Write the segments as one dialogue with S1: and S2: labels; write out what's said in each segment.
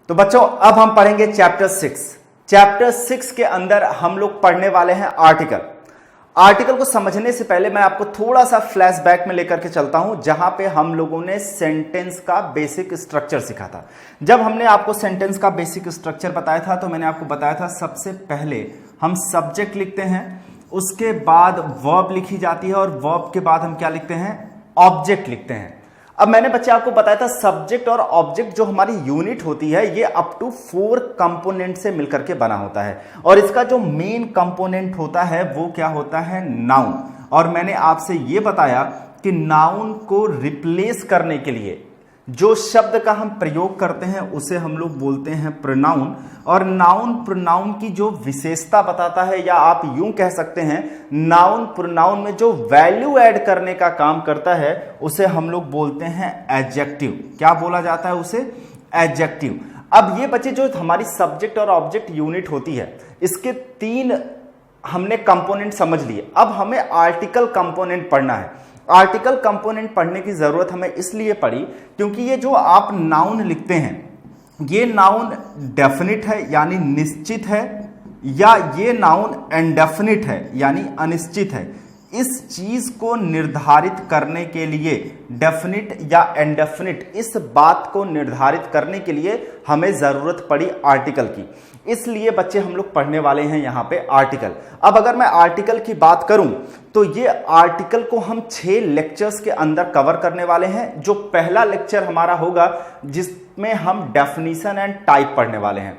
S1: तो बच्चों अब हम पढ़ेंगे चैप्टर 6। चैप्टर 6 के अंदर हम लोग पढ़ने वाले हैं आर्टिकल। आर्टिकल को समझने से पहले मैं आपको थोड़ा सा फ्लैशबैक में लेकर के चलता हूं, जहां पे हम लोगों ने सेंटेंस का बेसिक स्ट्रक्चर सीखा था। जब हमने आपको सेंटेंस का बेसिक स्ट्रक्चर बताया था तो मैंने आपको बताया था सबसे पहले हम सब्जेक्ट लिखते हैं, उसके बाद वर्ब लिखी जाती है और वर्ब के बाद हम क्या लिखते हैं, ऑब्जेक्ट लिखते हैं। अब मैंने बच्चे आपको बताया था सब्जेक्ट और ऑब्जेक्ट जो हमारी यूनिट होती है ये अप टू 4 कंपोनेंट से मिलकर के बना होता है, और इसका जो मेन कंपोनेंट होता है वो क्या होता है, नाउन। और मैंने आपसे ये बताया कि नाउन को रिप्लेस करने के लिए जो शब्द का हम प्रयोग करते हैं उसे हम लोग बोलते हैं प्रोनाउन, और नाउन प्रोनाउन की जो विशेषता बताता है, या आप यूं कह सकते हैं नाउन प्रोनाउन में जो वैल्यू ऐड करने का काम करता है उसे हम लोग बोलते हैं एडजेक्टिव। क्या बोला जाता है उसे, एडजेक्टिव। अब ये बच्चे जो हमारी सब्जेक्ट और ऑब्जेक्ट यूनिट होती है इसके 3 हमने कंपोनेंट समझ लिए। अब हमें आर्टिकल कंपोनेंट पढ़ना है। आर्टिकल कंपोनेंट पढ़ने की जरूरत हमें इसलिए पड़ी क्योंकि ये जो आप नाउन लिखते हैं ये नाउन डेफिनिट है यानी निश्चित है, या ये नाउन इंडेफिनिट है यानी अनिश्चित है। इस चीज को निर्धारित करने के लिए, डेफिनिट या इंडेफिनिट, इस बात को निर्धारित करने के लिए हमें जरूरत पड़ी आर्टिकल की। इसलिए बच्चे हम लोग पढ़ने वाले हैं यहां पे आर्टिकल। अब अगर मैं आर्टिकल की बात करूं तो ये आर्टिकल को हम 6 लेक्चर्स के अंदर कवर करने वाले हैं। जो पहला लेक्चर हमारा होगा जिसमें हम डेफिनेशन एंड टाइप पढ़ने वाले हैं।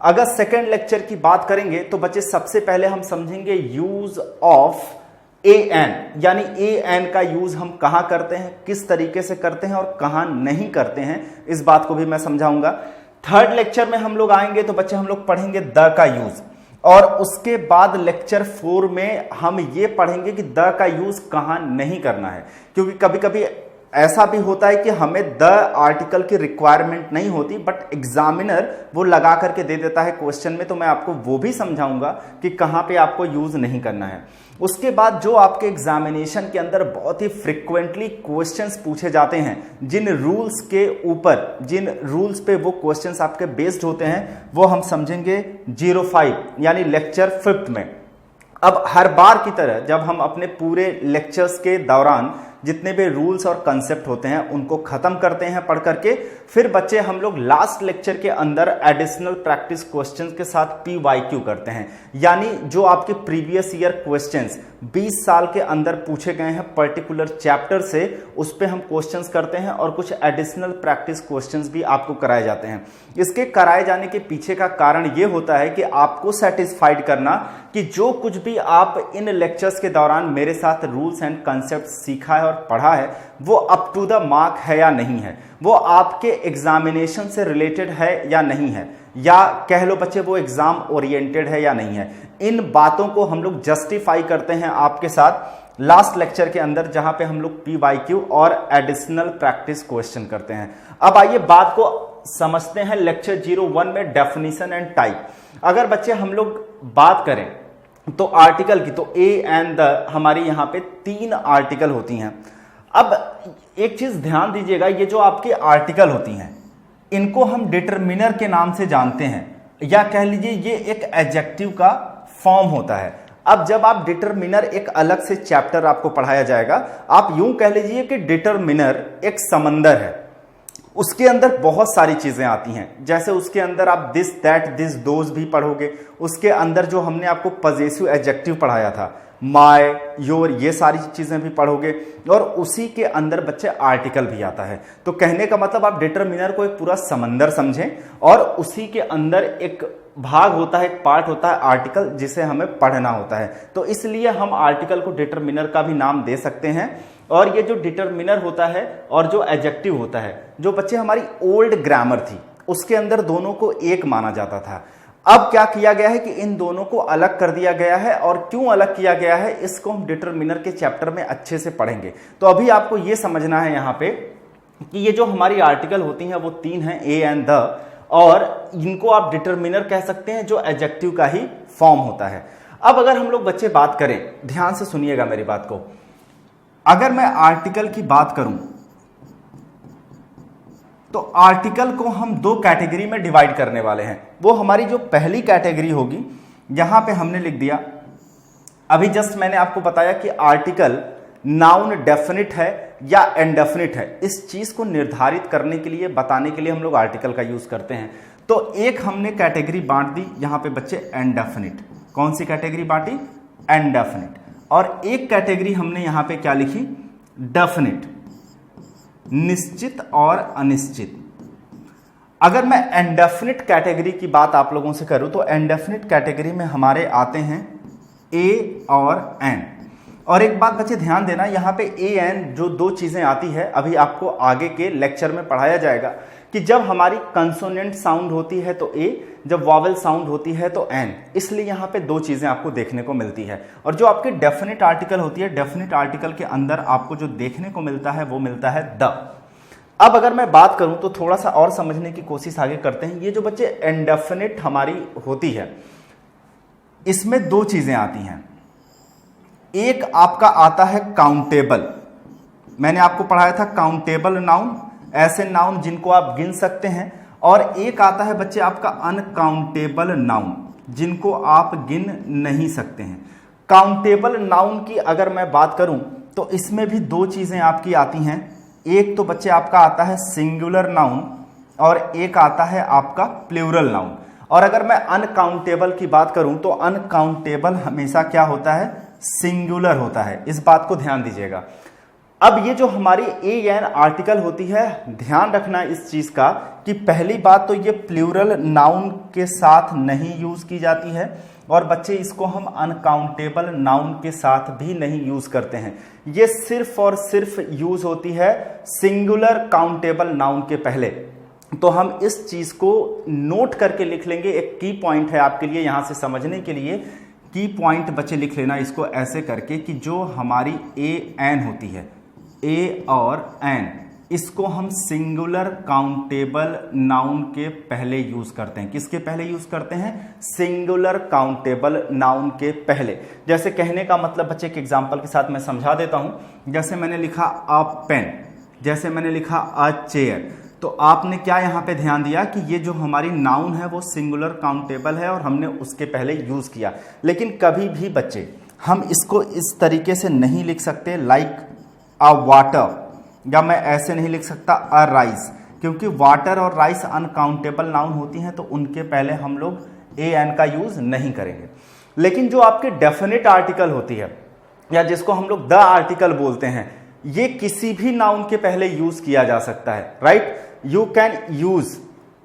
S1: अगर सेकेंड लेक्चर की बात करेंगे तो बच्चे सबसे पहले हम समझेंगे यूज ऑफ एन, यानी एन का यूज हम कहां करते हैं, किस तरीके से करते हैं और कहां नहीं करते हैं, इस बात को भी मैं समझाऊंगा। थर्ड लेक्चर में हम लोग आएंगे तो बच्चे हम लोग पढ़ेंगे द का यूज, और उसके बाद लेक्चर 4 में हम ये पढ़ेंगे कि द का यूज कहां नहीं करना है। क्योंकि कभी कभी ऐसा भी होता है कि हमें द आर्टिकल की रिक्वायरमेंट नहीं होती बट एग्जामिनर वो लगा करके दे देता है क्वेश्चन में, तो मैं आपको वो भी समझाऊंगा कि कहां पे आपको यूज नहीं करना है। उसके बाद जो आपके एग्जामिनेशन के अंदर बहुत ही फ्रिक्वेंटली क्वेश्चंस पूछे जाते हैं, जिन रूल्स के ऊपर, जिन रूल्स पे वो क्वेश्चंस आपके बेस्ड होते हैं, वो हम समझेंगे 05 यानी लेक्चर 5 में। अब हर बार की तरह जब हम अपने पूरे लेक्चर्स के दौरान जितने भी रूल्स और कंसेप्ट होते हैं उनको खत्म करते हैं पढ़ करके, फिर बच्चे हम लोग लास्ट लेक्चर के अंदर एडिशनल प्रैक्टिस क्वेश्चंस के साथ PYQ करते हैं, यानी जो आपके प्रीवियस ईयर क्वेश्चंस 20 साल के अंदर पूछे गए हैं पर्टिकुलर चैप्टर से, उस पे हम क्वेश्चंस करते हैं और कुछ एडिशनल प्रैक्टिस क्वेश्चंस भी आपको कराए जाते हैं। इसके कराए जाने के पीछे का कारण ये होता है कि आपको सेटिस्फाइड करना कि जो कुछ भी आप इन लेक्चर्स के दौरान मेरे साथ रूल्स एंड कंसेप्ट सीखा है और पढ़ा है वो अप टू द मार्क है या नहीं है, वो आपके एग्जामिनेशन से रिलेटेड है या नहीं है, या कह लो बच्चे वो एग्जाम ओरिएंटेड है या नहीं है। इन बातों को हम लोग जस्टिफाई करते हैं आपके साथ लास्ट लेक्चर के अंदर, जहां पे हम लोग PYQ और एडिशनल प्रैक्टिस क्वेश्चन करते हैं। अब आइए बात को समझते हैं लेक्चर 01 में डेफिनेशन एंड टाइप। अगर बच्चे हम लोग बात करें तो आर्टिकल की, तो ए एंड द हमारी यहां पे 3 आर्टिकल होती हैं। अब एक चीज ध्यान दीजिएगा, ये जो आपकी आर्टिकल होती हैं इनको हम डिटरमिनर के नाम से जानते हैं, या कह लीजिए ये एक एडजेक्टिव का फॉर्म होता है। अब जब आप डिटरमिनर, एक अलग से चैप्टर आपको पढ़ाया जाएगा, आप यूं कह लीजिए कि डिटरमिनर एक समंदर है, उसके अंदर बहुत सारी चीजें आती हैं। जैसे उसके अंदर आप दिस, दैट, दिस, दोज भी पढ़ोगे, उसके अंदर जो हमने आपको पजेसिव एडजेक्टिव पढ़ाया था, माय, योर, ये सारी चीजें भी पढ़ोगे, और उसी के अंदर बच्चे आर्टिकल भी आता है। तो कहने का मतलब आप डिटरमिनर को एक पूरा समंदर समझें, और उसी के अंदर एक भाग होता है, एक पार्ट होता है आर्टिकल, जिसे हमें पढ़ना होता है। तो इसलिए हम आर्टिकल को डिटरमिनर का भी नाम दे सकते हैं। और ये जो डिटरमिनर होता है और जो एडजेक्टिव होता है, जो बच्चे हमारी ओल्ड ग्रामर थी उसके अंदर दोनों को एक माना जाता था। अब क्या किया गया है कि इन दोनों को अलग कर दिया गया है, और क्यों अलग किया गया है इसको हम डिटरमिनर के चैप्टर में अच्छे से पढ़ेंगे। तो अभी आपको ये समझना है यहाँ पे कि ये जो हमारी आर्टिकल होती हैं वो 3 हैं, ए एंड द, और इनको आप डिटरमिनर कह सकते हैं जो एडजेक्टिव का ही फॉर्म होता है। अब अगर हम लोग बच्चे बात करें, ध्यान से सुनिएगा मेरी बात को, अगर मैं आर्टिकल की बात करूं तो आर्टिकल को हम दो कैटेगरी में डिवाइड करने वाले हैं। वो हमारी जो पहली कैटेगरी होगी, यहां पे हमने लिख दिया, अभी जस्ट मैंने आपको बताया कि आर्टिकल नाउन डेफिनिट है या इनडेफिनिट है। इस चीज को निर्धारित करने के लिए, बताने के लिए हम लोग आर्टिकल का यूज करते हैं। तो एक हमने कैटेगरी बांट दी यहां पे बच्चे इनडेफिनिट। कौन सी कैटेगरी बांटी? इनडेफिनिट। और एक कैटेगरी हमने यहां पे क्या लिखी? डेफिनिट, निश्चित और अनिश्चित। अगर मैं इनडेफिनिट कैटेगरी की बात आप लोगों से करूं तो इनडेफिनिट कैटेगरी में हमारे आते हैं ए और एन। और एक बात बच्चे ध्यान देना, यहां पे ए एन जो दो चीजें आती है, अभी आपको आगे के लेक्चर में पढ़ाया जाएगा कि जब हमारी कंसोनेंट साउंड होती है तो ए, जब वॉवेल साउंड होती है तो एन। इसलिए यहां पे दो चीजें आपको देखने को मिलती है। और जो आपकी डेफिनिट आर्टिकल होती है, डेफिनिट आर्टिकल के अंदर आपको जो देखने को मिलता है वो मिलता है द। अब अगर मैं बात करूं तो थोड़ा सा और समझने की कोशिश आगे करते हैं। ये जो बच्चे इनडेफिनिट हमारी होती है, इसमें दो चीजें आती हैं। एक आपका आता है काउंटेबल, मैंने आपको पढ़ाया था काउंटेबल नाउन, ऐसे नाउन जिनको आप गिन सकते हैं। और एक आता है बच्चे आपका अनकाउंटेबल नाउन, जिनको आप गिन नहीं सकते हैं। काउंटेबल नाउन की अगर मैं बात करूं तो इसमें भी दो चीजें आपकी आती हैं। एक तो बच्चे आपका आता है सिंगुलर नाउन और एक आता है आपका प्लूरल नाउन। और अगर मैं अनकाउंटेबल की बात करूं तो अनकाउंटेबल हमेशा क्या होता है? सिंगुलर होता है। इस बात को ध्यान दीजिएगा। अब ये जो हमारी ए एन आर्टिकल होती है, ध्यान रखना इस चीज का कि पहली बात तो ये प्लूरल नाउन के साथ नहीं यूज की जाती है, और बच्चे इसको हम अनकाउंटेबल नाउन के साथ भी नहीं यूज करते हैं। ये सिर्फ और सिर्फ यूज होती है सिंगुलर काउंटेबल नाउन के पहले। तो हम इस चीज को नोट करके लिख लेंगे। एक की पॉइंट है आपके लिए यहां से समझने के लिए। की पॉइंट बच्चे लिख लेना इसको ऐसे करके कि जो हमारी ए एन होती है, ए और एन, इसको हम सिंगुलर काउंटेबल नाउन के पहले यूज करते हैं। किसके पहले यूज करते हैं? सिंगुलर काउंटेबल नाउन के पहले। जैसे कहने का मतलब बच्चे एक एग्जांपल के साथ मैं समझा देता हूं। जैसे मैंने लिखा अ पेन, जैसे मैंने लिखा अ चेयर, तो आपने क्या यहां पे ध्यान दिया कि ये जो हमारी नाउन है वो सिंगुलर काउंटेबल है और हमने उसके पहले यूज किया। लेकिन कभी भी बच्चे हम इसको इस तरीके से नहीं लिख सकते, लाइक अ वाटर, या मैं ऐसे नहीं लिख सकता अ राइस, क्योंकि वाटर और राइस अनकाउंटेबल नाउन होती हैं, तो उनके पहले हम लोग ए एन का यूज नहीं करेंगे। लेकिन जो आपके डेफिनेट आर्टिकल होती है, या जिसको हम लोग द आर्टिकल बोलते हैं, ये किसी भी नाउन के पहले यूज किया जा सकता है। Right? You can use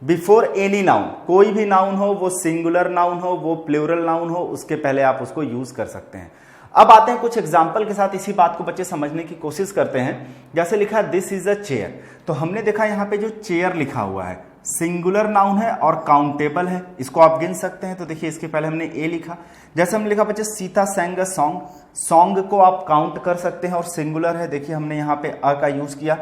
S1: before any noun. कोई भी नाउन हो, वो सिंगुलर नाउन हो, वो प्लूरल नाउन हो, उसके पहले आप उसको यूज कर सकते हैं। अब आते हैं कुछ एग्जाम्पल के साथ, इसी बात को बच्चे समझने की कोशिश करते हैं। जैसे लिखा दिस इज अ चेयर, तो हमने देखा यहाँ पे जो चेयर लिखा हुआ है सिंगुलर नाउन है और काउंटेबल है, इसको आप गिन सकते हैं। तो देखिए इसके पहले हमने ए लिखा। जैसे हमने लिखा बच्चे Sita sang a song, song को आप काउंट कर सकते हैं और सिंगुलर है, देखिए हमने यहाँ पे अ का यूज किया।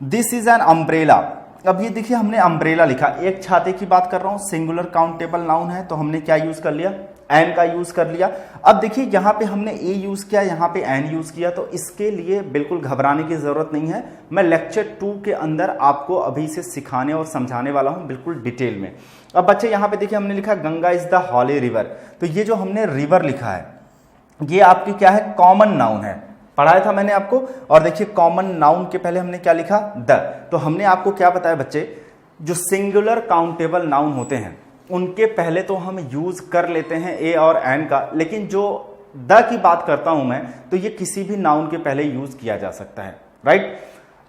S1: दिस इज एन अम्ब्रेला, अब ये देखिए हमने अम्ब्रेला लिखा, एक छाते की बात कर रहा हूं, सिंगुलर काउंटेबल नाउन है, तो हमने क्या यूज कर लिया? एन का यूज कर लिया। अब देखिए यहां पे हमने ए यूज किया, यहां पे एन यूज किया, तो इसके लिए बिल्कुल घबराने की जरूरत नहीं है। मैं लेक्चर 2 के अंदर आपको अभी से सिखाने और समझाने वाला हूं बिल्कुल डिटेल में। अब बच्चे यहां पे देखिए हमने लिखा Ganga is the holy river, तो ये जो हमने रिवर लिखा है ये आपकी क्या है? कॉमन नाउन है, पढ़ाया था मैंने आपको। और देखिए कॉमन नाउन के पहले हमने क्या लिखा? द। तो हमने आपको क्या बताया बच्चे, जो सिंगुलर काउंटेबल नाउन होते हैं उनके पहले तो हम यूज कर लेते हैं ए और एन का, लेकिन जो द की बात करता हूं मैं, तो ये किसी भी नाउन के पहले यूज किया जा सकता है। राइट?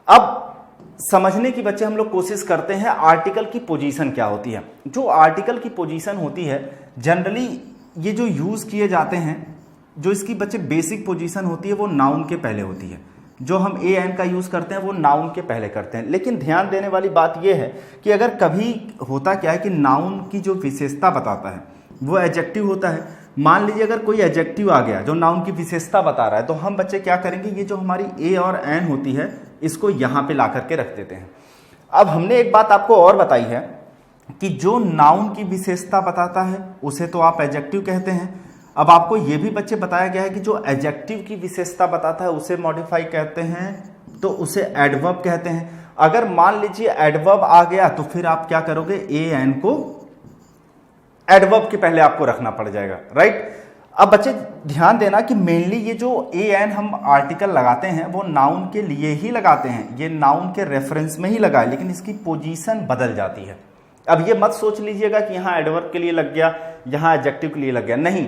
S1: अब समझने की बच्चे हम लोग कोशिश करते हैं आर्टिकल की पोजीशन क्या होती है। जो आर्टिकल की पोजीशन होती है जनरली ये जो यूज किए जाते हैं, जो इसकी बच्चे बेसिक पोजीशन होती है वो नाउन के पहले होती है। जो हम ए एन का यूज करते हैं वो नाउन के पहले करते हैं। लेकिन ध्यान देने वाली बात यह है कि अगर कभी होता क्या है कि नाउन की जो विशेषता बताता है वो एडजेक्टिव होता है। मान लीजिए अगर कोई एडजेक्टिव आ गया जो नाउन की विशेषता बता रहा है, तो हम बच्चे क्या करेंगे, ये जो हमारी ए और एन होती है इसको यहां पे ला करके रख देते हैं। अब हमने एक बात आपको और बताई है कि जो नाउन की विशेषता बताता है उसे तो आप एडजेक्टिव कहते हैं। अब आपको यह भी बच्चे बताया गया है कि जो एडजेक्टिव की विशेषता बताता है उसे मॉडिफाई कहते हैं, तो उसे एडवर्ब कहते हैं। अगर मान लीजिए एडवर्ब आ गया तो फिर आप क्या करोगे, ए एन को एडवर्ब के पहले आपको रखना पड़ जाएगा, राइट। अब बच्चे ध्यान देना कि मेनली ये जो ए एन हम आर्टिकल लगाते हैं वो नाउन के लिए ही लगाते हैं, ये नाउन के रेफरेंस में ही लगाए, लेकिन इसकी पोजीशन बदल जाती है। अब ये मत सोच लीजिएगा कि यहाँ एडवर्ब के लिए लग गया, यहाँ एडजेक्टिव के लिए लग गया, नहीं,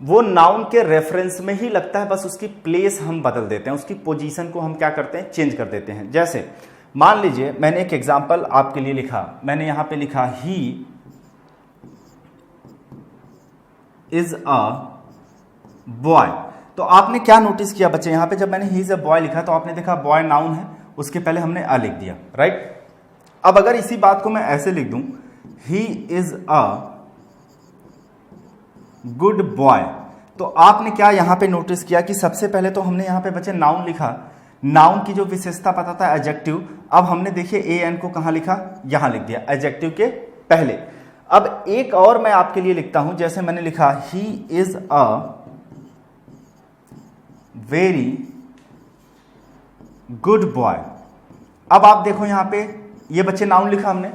S1: वो नाउन के रेफरेंस में ही लगता है, बस उसकी प्लेस हम बदल देते हैं, उसकी पोजीशन को हम क्या करते हैं, चेंज कर देते हैं। जैसे मान लीजिए मैंने एक एग्जांपल आपके लिए लिखा, मैंने यहां पे लिखा ही इज अ बॉय। तो आपने क्या नोटिस किया बच्चे, यहां पे जब मैंने ही इज अ बॉय लिखा तो आपने देखा बॉय नाउन है, उसके पहले हमने अ लिख दिया, राइट। अब अगर इसी बात को मैं ऐसे लिख दूं, he is a good boy, तो आपने क्या यहां पे नोटिस किया कि सबसे पहले तो हमने यहां पे बच्चे नाउन लिखा, नाउन की जो विशेषता पता था एडजेक्टिव, अब हमने देखिए ए एन को कहां लिखा, यहां लिख दिया एडजेक्टिव के पहले। अब एक और मैं आपके लिए लिखता हूं, जैसे मैंने लिखा he is a very good boy. अब आप देखो यहां पे ये बच्चे नाउन लिखा हमने,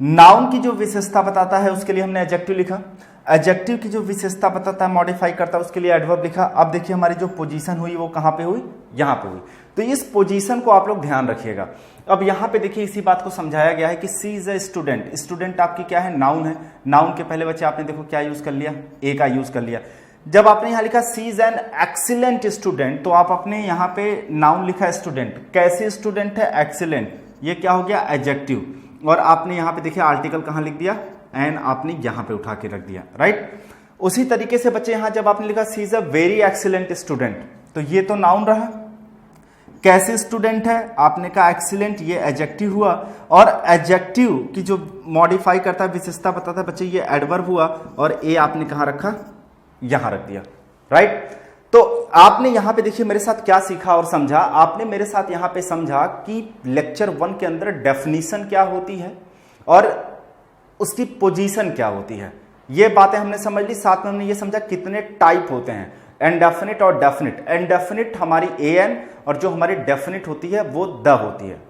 S1: नाउन की जो विशेषता बताता है उसके लिए हमने एडजेक्टिव लिखा, एडजेक्टिव की जो विशेषता बताता है मॉडिफाई करता है उसके लिए एडवर्ब लिखा। अब देखिए हमारी जो पोजीशन हुई वो कहां पे हुई, यहां पे हुई। तो इस पोजीशन को आप लोग ध्यान रखिएगा। अब यहां पे देखिए इसी बात को समझाया गया है कि सी इज अ स्टूडेंट, स्टूडेंट आपकी क्या है, नाउन है, नाउन के पहले बच्चे आपने देखो क्या यूज कर लिया, ए का यूज कर लिया। जब आपने यहां लिखा C is an excellent student, तो आप अपने यहां पे नाउन लिखा स्टूडेंट, कैसे स्टूडेंट है, एक्सीलेंट, ये क्या हो गया एडजेक्टिव, और आपने यहां पे देखिए आर्टिकल कहां लिख दिया, एन आपने यहां पे उठा के रख दिया, राइट। उसी तरीके से बच्चे यहां जब आपने लिखा C is a very excellent student, तो ये तो नाउन रहा, कैसे स्टूडेंट है आपने कहा एक्सीलेंट, ये एडजेक्टिव हुआ, और एडजेक्टिव की जो मॉडिफाई करता है विशेषता बताता है बच्चे ये एडवर्ब हुआ, और ए आपने कहां रखा, यहां रख दिया, राइट। तो आपने यहां पे देखिए मेरे साथ क्या सीखा और समझा, आपने मेरे साथ यहां पे समझा कि लेक्चर 1 के अंदर डेफिनेशन क्या होती है और उसकी पोजीशन क्या होती है, ये बातें हमने समझ ली। साथ में हमने ये समझा कितने टाइप होते हैं, इंडेफिनिट और डेफिनिट। इंडेफिनिट हमारी ए एन, और जो हमारी डेफिनिट होती है वो द होती है।